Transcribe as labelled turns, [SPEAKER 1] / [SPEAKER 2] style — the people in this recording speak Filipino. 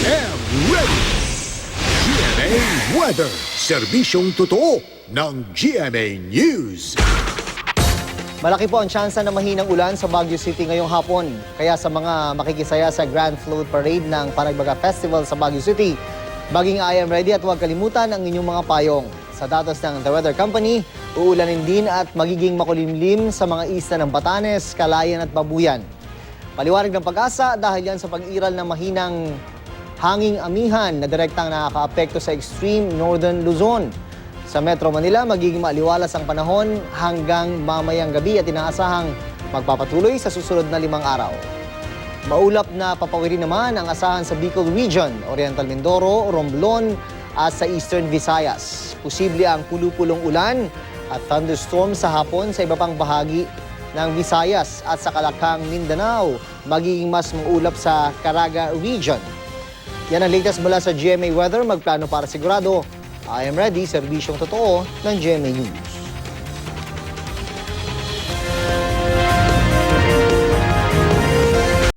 [SPEAKER 1] am ready! GMA Weather, serbisyong totoo ng GMA News.
[SPEAKER 2] Malaki po ang tsansa na mahinang ulan sa Baguio City ngayong hapon. Kaya sa mga makikisaya sa Grand Float Parade ng Panagbaga Festival sa Baguio City, maging I am ready at huwag kalimutan ang inyong mga payong. Sa datos ng The Weather Company, uulanin din at magiging makulimlim sa mga isla ng Batanes, Calayan at Babuyan. Paliwanag ng Pag-asa dahil yan sa pag-iral ng mahinang hanging amihan na direktang nakakaapekto sa extreme northern Luzon. Sa Metro Manila, magiging maaliwalas ang panahon hanggang mamayang gabi at inaasahang magpapatuloy sa susunod na 5 araw. Maulap na papawirin naman ang asahan sa Bicol Region, Oriental Mindoro, Romblon at sa Eastern Visayas. Posible ang pulu-pulong ulan at thunderstorm sa hapon sa iba pang bahagi ng Visayas at sa Kalakang Mindanao, magiging mas maulap sa Caraga Region. Yan ang latest mula sa GMA Weather. Magplano para sigurado. I am ready, serbisyong totoo ng GMA News.